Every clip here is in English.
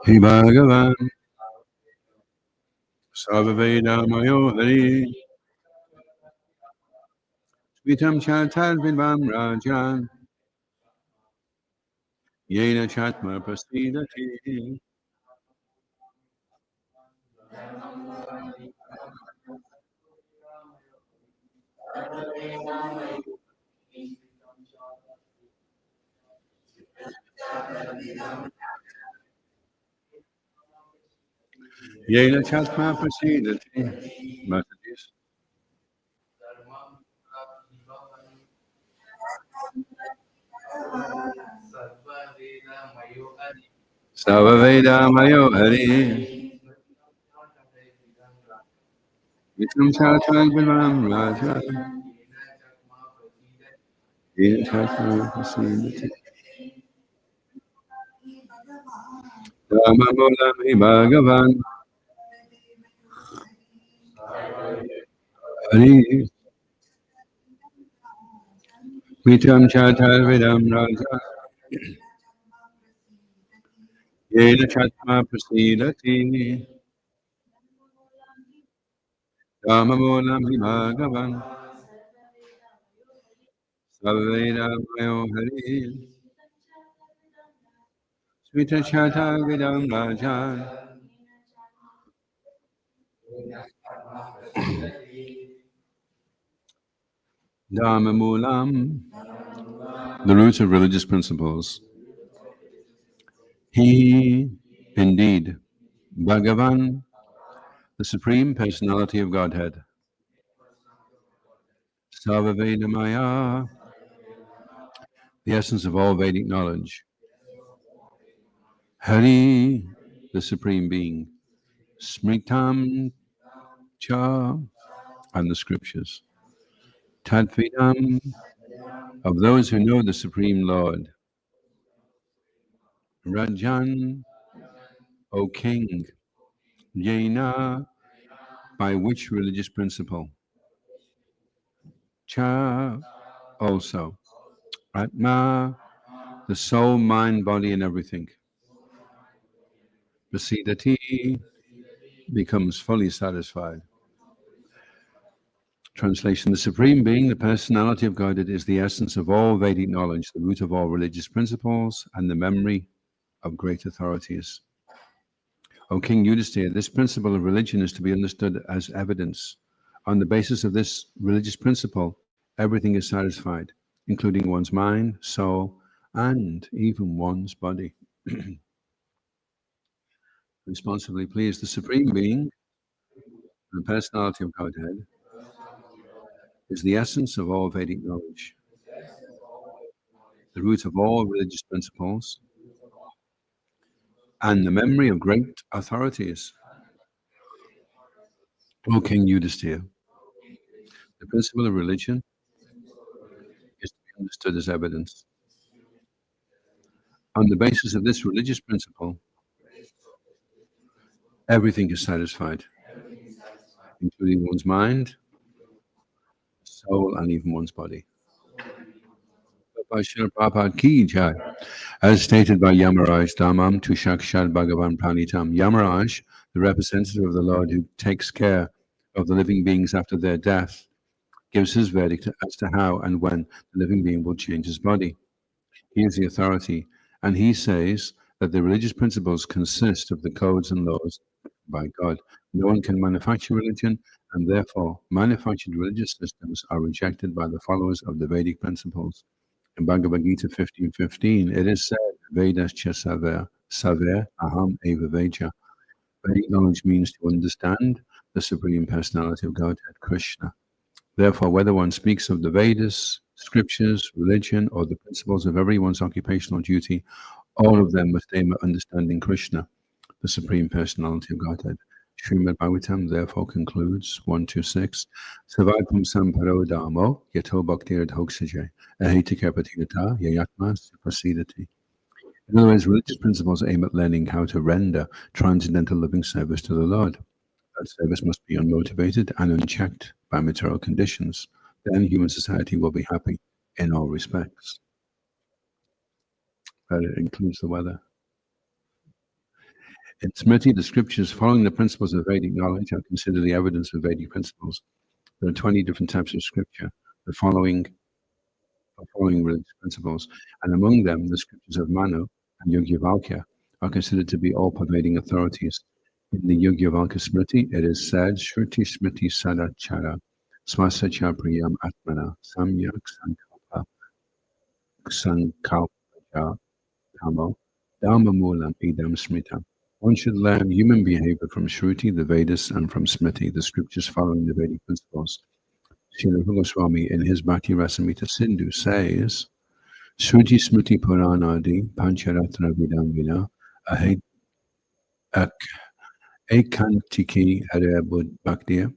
He Bhagavan Sarvaveda-mayo Hari Vitam Chatal Vidvam Rajan Yena Chatma Prasidati Yena Chatma Prasidati. Messages. Sarvaveda-mayo Hari Vitam Chatal Vidvam Rajan Yena Chatma Prasidati Dhammamulam Bhagavan Hari Vitam Chatal Vidam Raja Yena Chatma Prasidati Dhammamulam Bhagavan Sarvaveda-mayo Hari Smita Chata Vidam Rajan Dhammamulam, the roots of religious principles. He, indeed, Bhagavan, the Supreme Personality of Godhead. Sarvaveda-maya, the essence of all Vedic knowledge. Hari, the Supreme Being. Smritam cha, and the scriptures. Tadvidam, of those who know the Supreme Lord. Rajan, O King. Yena, by which religious principle? Cha, also. Atma, the soul, mind, body, and everything. Prasidati, becomes fully satisfied. Translation: the Supreme Being, the personality of Godhead, is the essence of all Vedic knowledge, the root of all religious principles, and the memory of great authorities. O King Yudhisthira, this principle of religion is to be understood as evidence. On the basis of this religious principle, everything is satisfied, including one's mind, soul, and even one's body. Responsibly, please. The Supreme Being, the personality of Godhead, is the essence of all Vedic knowledge, the root of all religious principles, and the memory of great authorities. O King Yudhisthira, the principle of religion is to be understood as evidence. On the basis of this religious principle, everything is satisfied, including one's mind, soul, and even one's body. As stated by Yamaraj, Dhamam tu Shakshad Bhagavan Pranitam. Yamaraj, the representative of the Lord who takes care of the living beings after their death, gives his verdict as to how and when the living being will change his body. He is the authority, and he says that the religious principles consist of the codes and laws by God. No one can manufacture religion, and therefore manufactured religious systems are rejected by the followers of the Vedic principles. In Bhagavad Gita 15:15, it is said, Vedas cha saver, saver aham eva veja. Vedic knowledge means to understand the Supreme Personality of Godhead, Krishna. Therefore, whether one speaks of the Vedas, scriptures, religion, or the principles of everyone's occupational duty, all of them must aim at understanding Krishna, the Supreme Personality of Godhead. Srimad Bhagavatam therefore concludes 126 Savadpum Samparo Dhammo Yato Bhaktir Adhoksaja Krishna Yayatma Prasidati. In other words, religious principles aim at learning how to render transcendental living service to the Lord. That service must be unmotivated and unchecked by material conditions. Then human society will be happy in all respects. but it includes the weather. In Smriti, the scriptures following the principles of Vedic knowledge are considered the evidence of Vedic principles. There are 20 different types of scripture following religious principles, and among them, the scriptures of Manu and Yogyavalkya are considered to be all-pervading authorities. In the Yogyavalkya Smriti, it is said, Shruti Smriti Sadachara Swasacha Priyam Atmana Samyak Sankalpa Tamo Dharma Moolam Idam Smritam. One should learn human behavior from Shruti, the Vedas, and from Smriti, the scriptures following the Vedic principles. Srila Goswami, in his Bhakti Rasamrita Sindhu, says, Shruti Smriti Puranadi Pancharatra Vidamvina Ekantiki Harabud Bhaktiya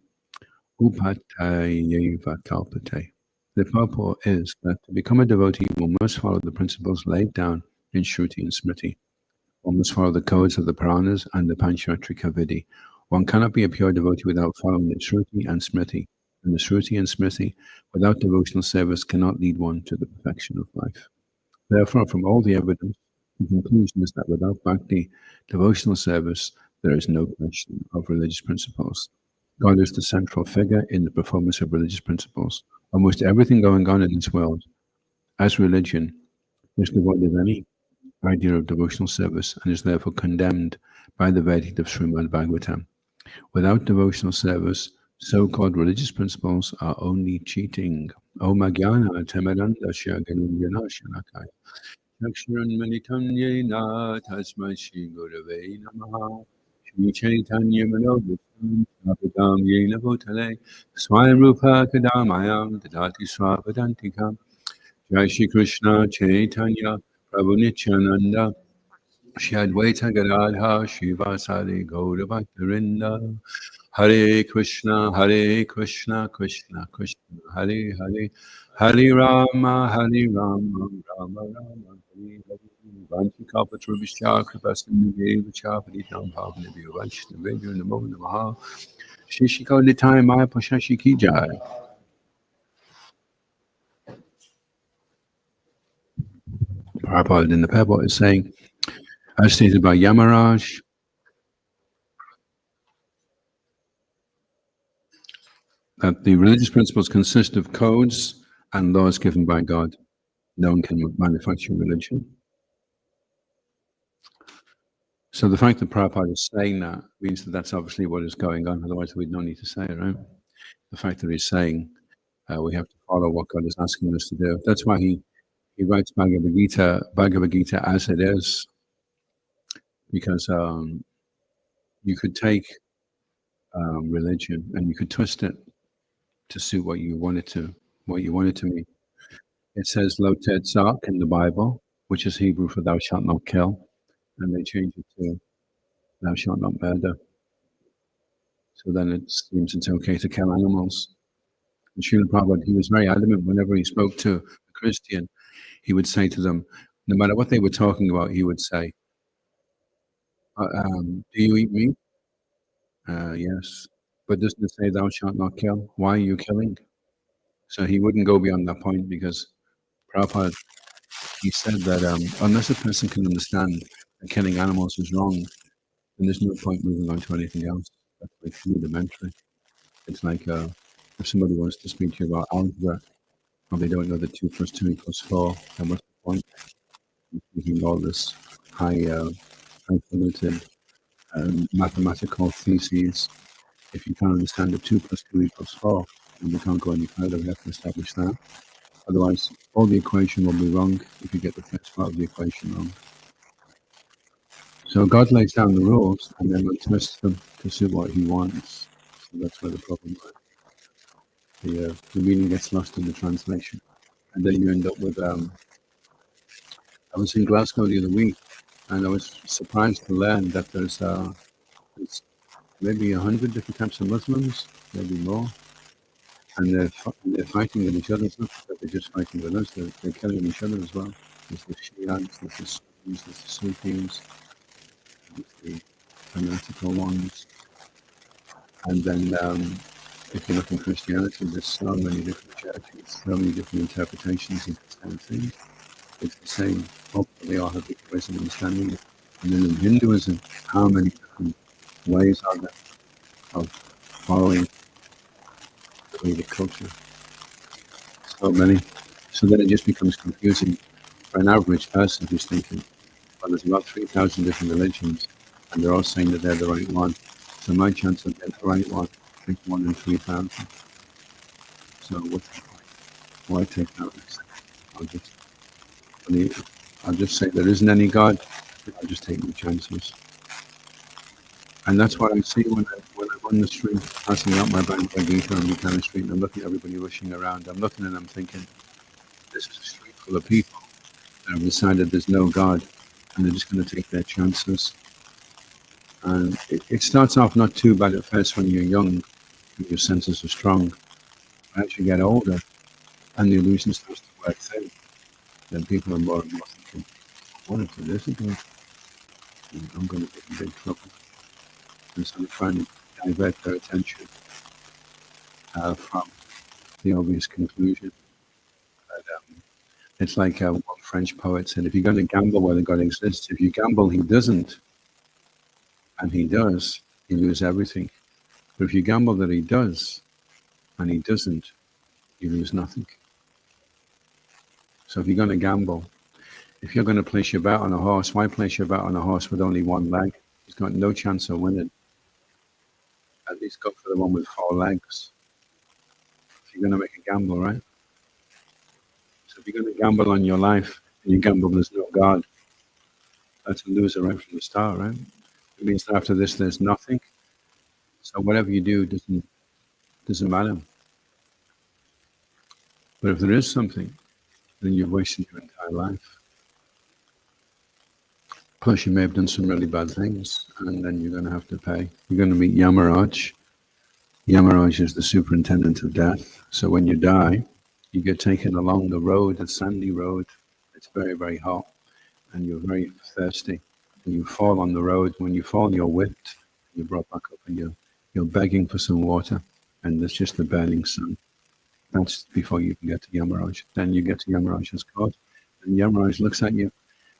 Upatayeva Kalpate. The purport is that to become a devotee, one must follow the principles laid down in Shruti and Smriti. One must follow the codes of the Puranas and the Panchatrika Vidi. One cannot be a pure devotee without following the Shruti and Smriti. And the Shruti and Smriti, without devotional service, cannot lead one to the perfection of life. Therefore, from all the evidence, the conclusion is that without bhakti, devotional service, there is no question of religious principles. God is the central figure in the performance of religious principles. Almost everything going on in this world, as religion, is devoid of any idea of devotional service and is therefore condemned by the verdict of Srimad Bhagavatam. Without devotional service, so-called religious principles are only cheating. Om Agyana Tamaranda Shyaganunjana Shanakaya Yaksharan Manitam Yena Tasmai Shri Gurave Namaha Shri Chaitanya Manobhusam Abhidam Yena Bhutale Swayam Rupa Kadamayam Tadati Swavadantikam Jai Shri Krishna Chaitanya Prabhu Nityananda Shri Advaita Gadadha Shivasari Gaura Bhaktarinda Hare Krishna, Krishna Krishna, Hare Hare, Hare Rama, Rama Rama, Hare Hare. Vanti Kalpatrubhishya, Kripasindhya, Chapaditam Bhavanabhya, Vaishnavya, Namo Namaha. Shishiko Nitai Maya Pashashi Ki Jai. Prabhupada in the purport is saying, as stated by Yamaraj, that the religious principles consist of codes and laws given by God. No one can manufacture religion. So the fact that Prabhupada is saying that means that that's obviously what is going on. Otherwise, we'd no need to say it, right? The fact that he's saying we have to follow what God is asking us to do. That's why he writes Bhagavad Gita as it is, because you could take religion and you could twist it to suit what you want it to mean. It says "Lo tetzak" in the Bible, which is Hebrew for "Thou shalt not kill," and they change it to "Thou shalt not murder." So then it seems it's okay to kill animals. And Srila Prabhupada, he was very adamant whenever he spoke to a Christian, he would say to them, no matter what they were talking about, he would say, do you eat meat? Yes. But doesn't it say "Thou shalt not kill"? Why are you killing? So he wouldn't go beyond that point because Prabhupada, he said that unless a person can understand that killing animals is wrong, then there's no point moving on to anything else. That's like rudimentary. It's like if somebody wants to speak to you about algebra, or they don't know that 2 + 2 = 4, then what's the point? Using all this high-falutin mathematical theses. If you can't understand that 2 + 2 = 4, then we can't go any further. We have to establish that. Otherwise, all the equation will be wrong if you get the first part of the equation wrong. So God lays down the rules, and then we twist them to suit what He wants. So that's where the problem lies. The meaning gets lost in the translation, and then you end up with. I was in Glasgow the other week, and I was surprised to learn that there's maybe 100 different types of Muslims, maybe more, and they're fighting with each other. It's not that they're just fighting with us; they're killing each other as well. There's the Shiites, there's the Sunnis, there's the Sufis, there's the fanatical ones, and then if you look in Christianity, there's so many different churches, so many different interpretations of the same thing. It's the same. Hopefully, they all have different ways of understanding it. And then in Hinduism, how many different ways are there of following the Vedic culture? So many. So then it just becomes confusing for an average person who's thinking, well, there's about 3,000 different religions, and they're all saying that they're the right one. So my chance of getting the right one, I think 1 in 3,000. So what's the point? Why take that risk? I'll just say there isn't any God. I'll just take my chances. And that's what I see when I'm on the street, passing out my Bhagavad Gita on the street, and I'm looking at everybody rushing around. I'm looking and I'm thinking, this is a street full of people that have decided there's no God, and they're just going to take their chances. And it starts off not too bad at first when you're young, and your senses are strong. But as you get older, and the illusion starts to wear thin, then people are more and more thinking, what if it is again? I'm going to get in big trouble. And so they're trying to divert their attention from the obvious conclusion. But, it's like one French poet said, if you're going to gamble whether God exists, if you gamble he doesn't, and he does, you lose everything. But if you gamble that he does, and he doesn't, you lose nothing. So if you're going to gamble, if you're going to place your bet on a horse, why place your bet on a horse with only one leg? He's got no chance of winning. At least go for the one with 4 legs. If you're going to make a gamble, right? So if you're going to gamble on your life, and you gamble there's no God, that's a loser right from the start, right? It means that after this there's nothing. So whatever you do doesn't matter. But if there is something, then you've wasted your entire life. Plus you may have done some really bad things, and then you're going to have to pay. You're going to meet Yamaraj. Yamaraj is the superintendent of death. So when you die, you get taken along the road, a sandy road. It's very, very hot, and you're very thirsty. And you fall on the road. When you fall, you're whipped. You're brought back up, and you're begging for some water, and there's just the burning sun. That's before you can get to Yamaraj. Then you get to Yamaraj's court, and Yamaraj looks at you,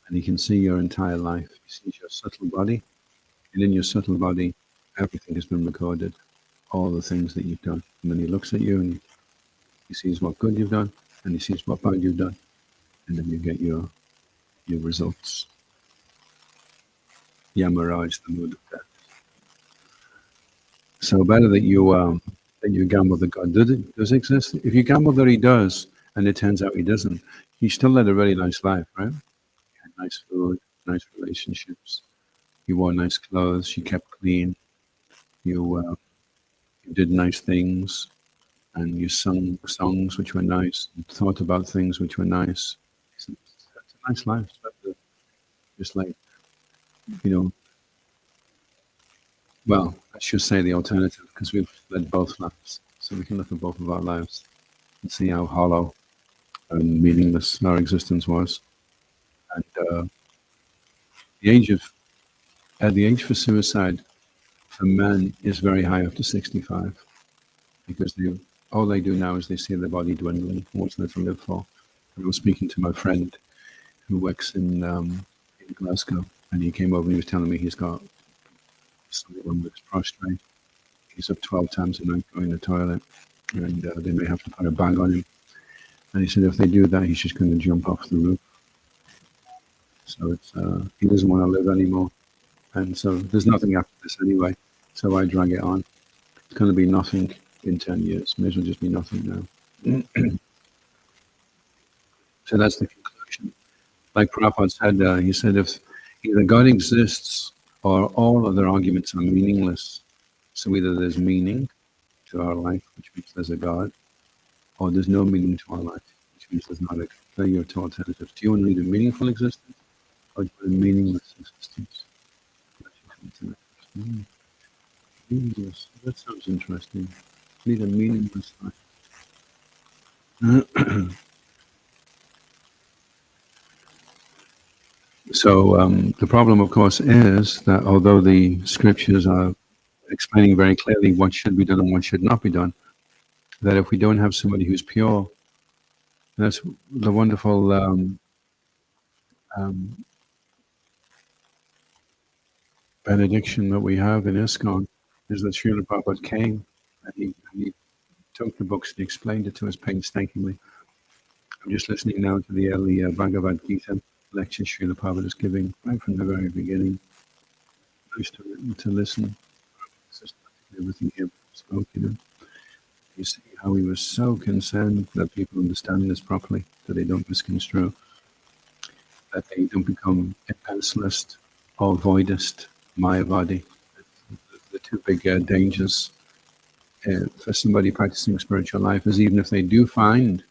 and he can see your entire life. He sees your subtle body, and in your subtle body, everything has been recorded, all the things that you've done. And then he looks at you, and he sees what good you've done, and he sees what bad you've done, and then you get your results. Yamaraj, the mood of death. So better that you gamble that God does exist. If you gamble that he does, and it turns out he doesn't, you still led a really nice life, right? You had nice food, nice relationships. You wore nice clothes. You kept clean. You did nice things, and you sung songs which were nice, and thought about things which were nice. It's a nice life. Just like, well, I should say the alternative, because we've led both lives. So we can look at both of our lives and see how hollow and meaningless our existence was. And the age for suicide for men is very high, up to 65, because all they do now is they see their body dwindling. What's there to live for? I was speaking to my friend who works in Glasgow, and he came over and he was telling me he's got someone with his prostrate. He's up 12 times a night going to the toilet, and they may have to put a bag on him. And he said if they do that, he's just going to jump off the roof. So he doesn't want to live anymore. And so there's nothing after this anyway. So I drag it on. It's going to be nothing in 10 years. May as well just be nothing now. So that's the conclusion. Like Prabhupada said, he said if either God exists or all other arguments are meaningless. So either there's meaning to our life, which means there's a God, or there's no meaning to our life, which means there's not a God. They're your two alternatives. Do you want to lead a meaningful existence, or do you want a meaningless existence? Meaningless. That sounds interesting. Lead a meaningless life. So the problem, of course, is that although the scriptures are explaining very clearly what should be done and what should not be done, that if we don't have somebody who's pure, that's the wonderful um, benediction that we have in ISKCON is that Srila Prabhupada came and he took the books and explained it to us painstakingly. I'm just listening now to the early Bhagavad Gita lecture Srila Prabhupada is giving right from the very beginning. Nice to listen systematically everything he spoke, you know. You see how he was so concerned that people understand this properly, that they don't misconstrue, that they don't become impersonalist or voidist, mayavadi. The two big dangers for somebody practicing spiritual life is even if they do find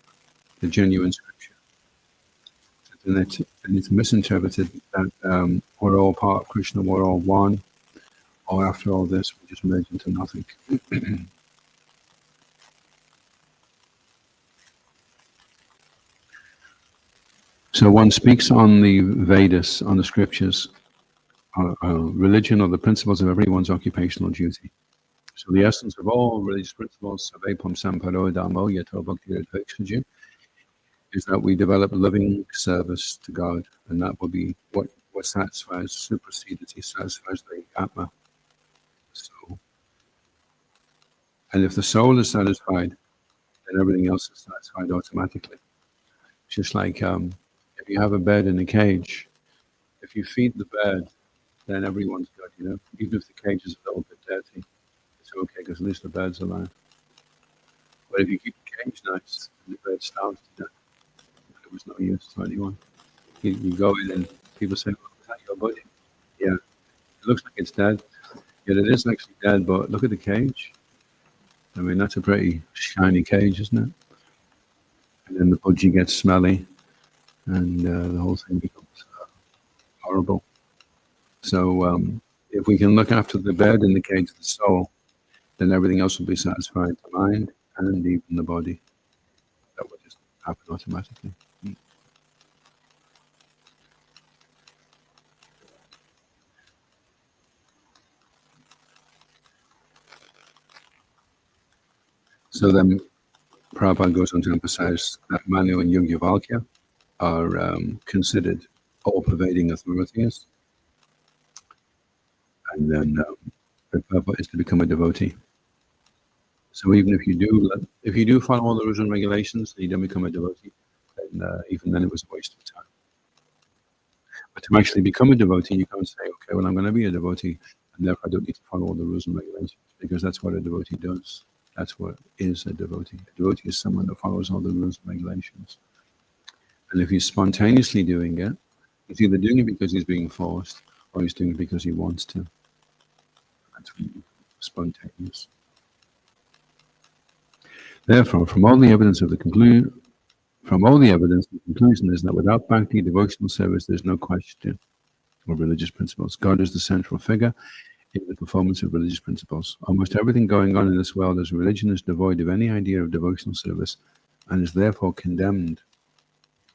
the genuine scripture, then it's misinterpreted that we're all part of Krishna, we're all one, or after all this, we just merge into nothing. So one speaks on the Vedas, on the scriptures, religion or the principles of everyone's occupational duty. So the essence of all religious principles, Savepam Samparo Dhammo Yato Bhakti Adhoksaja, is that we develop loving service to God, and that will be what satisfies, supersedes, he satisfies the Atma. So, and if the soul is satisfied, then everything else is satisfied automatically. It's just like if you have a bed in a cage, if you feed the bed, then everyone's good, you know. Even if the cage is a little bit dirty, it's okay because at least the bird's alive. But if you keep the cage nice and the bird starves to death, it was no use to anyone. You go in and people say, "Oh, is that your body?" Yeah, it looks like it's dead. Yet it is actually dead, but look at the cage. I mean, that's a pretty shiny cage, isn't it? And then the budgie gets smelly, and the whole thing becomes horrible. So if we can look after the bed in the cage of the soul, then everything else will be satisfied, the mind and even the body. That will just happen automatically. So then Prabhupada goes on to emphasize that Manu and Yogyavalkya are considered all-pervading authorities. And then the purpose is to become a devotee. So even if you do follow all the rules and regulations and you don't become a devotee, then even then it was a waste of time. But to actually become a devotee, you can't say, okay, well, I'm going to be a devotee, and therefore I don't need to follow all the rules and regulations, because that's what a devotee does. That's what is a devotee. A devotee is someone that follows all the rules and regulations. And if he's spontaneously doing it, he's either doing it because he's being forced, or he's doing it because he wants to. That's spontaneous. Therefore, from all the evidence, the conclusion is that without bhakti, devotional service, there's no question of religious principles. God is the central figure in the performance of religious principles. Almost everything going on in this world as religion is devoid of any idea of devotional service and is therefore condemned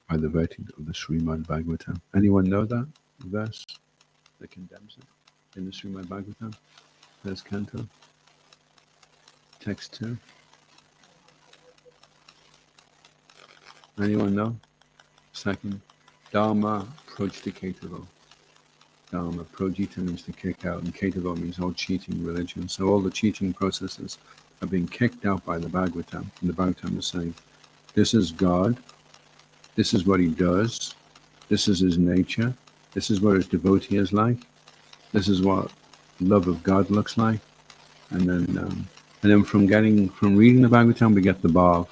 by the verdict of the Srimad Bhagavatam. Anyone know that verse that condemns it in the Srimad Bhagavatam? First canto, text 2. Anyone know? Second, Dharma Projitiketuvo. Dharma Projita means to kick out, and Ketuvo means all cheating religion. So all the cheating processes are being kicked out by the Bhagavatam. And the Bhagavatam is saying, this is God, this is what he does, this is his nature, this is what his devotee is like, this is what love of God looks like. And then from reading the Bhagavatam, we get the bhav.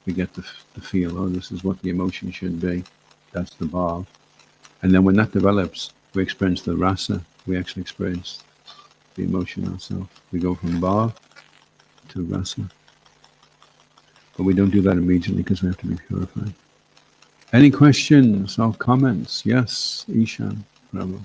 We get the feel, oh, this is what the emotion should be. That's the bhav. And then when that develops, we experience the rasa. We actually experience the emotion ourselves. We go from bhav to rasa. But we don't do that immediately because we have to be purified. Any questions or comments? Yes, Ishan, Prabhu.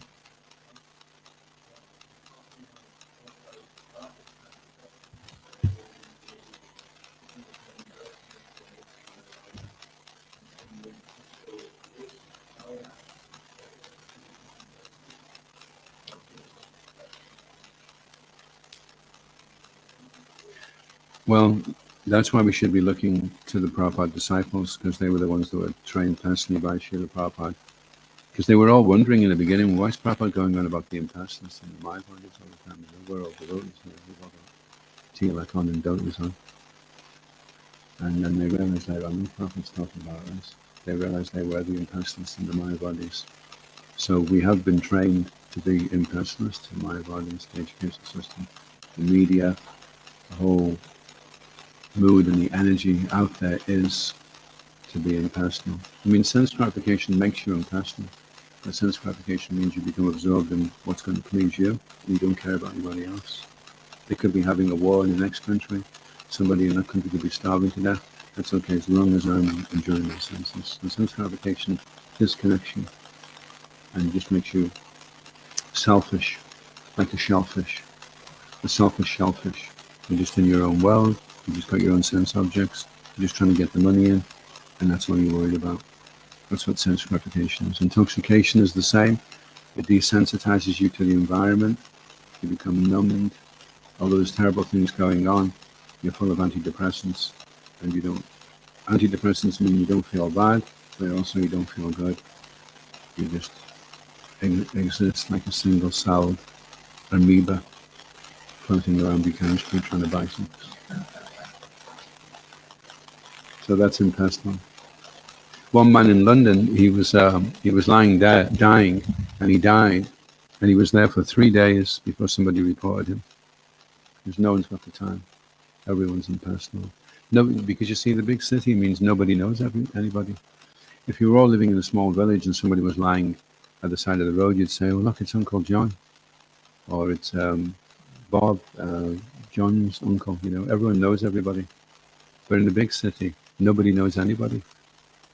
Well, that's why we should be looking to the Prabhupada disciples, because they were the ones that were trained personally by Srila Prabhupada. Because they were all wondering in the beginning, why is Prabhupada going on about the impersonalists and the mind bodies all the time? We're all devotees here. We've all got Tilakon and devotees on. And then they realized that Prabhupada's talking about us. They realized they were the impersonalists and the Maya bodies. So we have been trained to be impersonalists, the Maya bodies, the education system, the media, the whole mood and the energy out there is to be impersonal. I mean, sense gratification makes you impersonal. But sense gratification means you become absorbed in what's going to please you, and you don't care about anybody else. They could be having a war in the next country. Somebody in that country could be starving to death. That's okay as long as I'm enjoying my senses. And sense gratification disconnection and just makes you selfish, like a shellfish. A selfish shellfish. You're just in your own world. You just got your own sense objects. You're just trying to get the money in, and that's all you're worried about. That's what sense gratification is. Intoxication is the same. It desensitizes you to the environment. You become numbed. Although there's terrible things going on, you're full of antidepressants, and you don't. Antidepressants mean you don't feel bad, but also you don't feel good. You just exist like a single-celled amoeba floating around Buchanan Street trying to buy things. So that's impersonal. One man in London, he was lying there, dying, and he died, and he was there for 3 days before somebody reported him. Because no one's got the time. Everyone's impersonal. Nobody, because you see, the big city means nobody knows anybody. If you were all living in a small village and somebody was lying at the side of the road, you'd say, "Oh, look, it's Uncle John," or it's Bob, John's uncle. You know, everyone knows everybody. But in the big city, nobody knows anybody.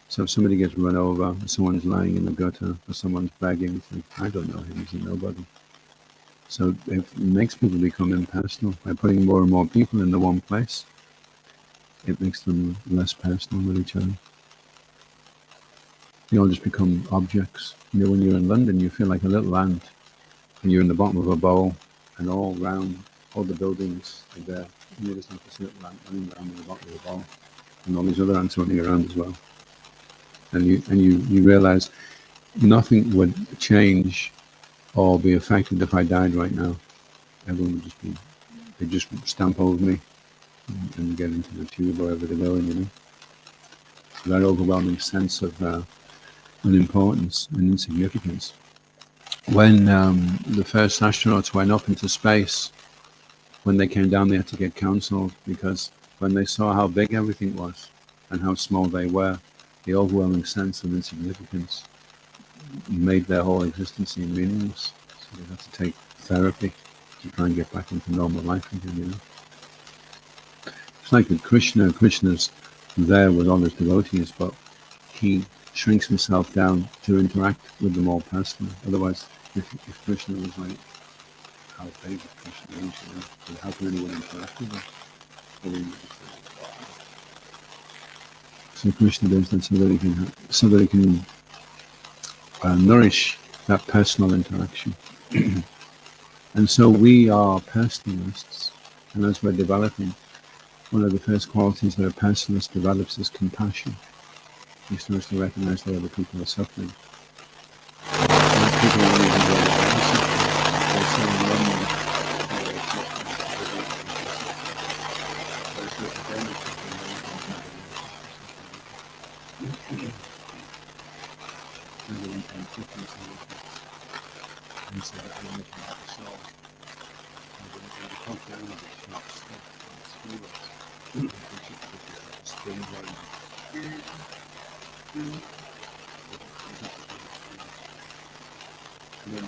So if somebody gets run over, or someone's lying in the gutter, or someone's begging, it's like, I don't know him, he's a nobody. So it makes people become impersonal. By putting more and more people in the one place, it makes them less personal with each other. They all just become objects. You know, when you're in London, you feel like a little ant, and you're in the bottom of a bowl, and all round, all the buildings are there. And you're just like this little ant running around in the bottom of the bowl, and all these other ants running around as well. And you realize nothing would change or be affected if I died right now. Everyone would just be, they'd just stamp over me and get into the tube wherever they're going, you know. So that overwhelming sense of unimportance and insignificance. When the first astronauts went up into space, when they came down, they had to get counseled, because when they saw how big everything was and how small they were, the overwhelming sense of insignificance made their whole existence seem meaningless. So they had to take therapy to try and get back into normal life again, you know. It's like with Krishna. Krishna's there with all his devotees, but he shrinks himself down to interact with them all personally. Otherwise, if Krishna was like, how big is Krishna is, you know, and how can anyone interact with him? So Krishna does that so that he can nourish that personal interaction. And so we are personalists, and as we're developing, one of the first qualities that a personalist develops is compassion. He starts to recognize that other people are suffering. And people are really and then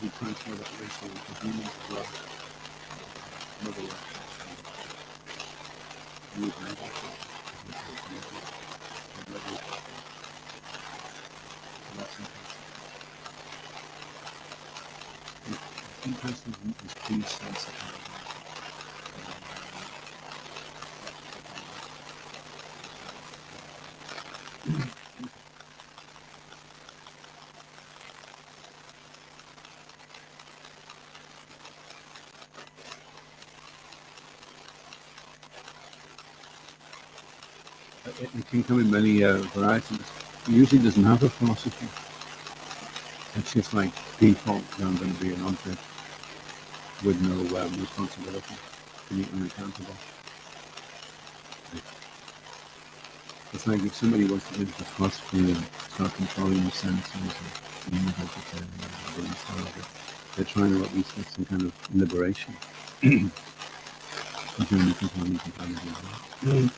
we transfer that ratio to humans as well. Another way. Impersonalism is desensitizing. It can come in many varieties. It usually doesn't have a philosophy. It's just like default, I'm going to be an object with no responsibility to be unaccountable. It's like if somebody was to get into philosophy and start controlling the senses and being vegetarian and doing some of it, they're trying to at least get some kind of liberation. But you're only controlling totality.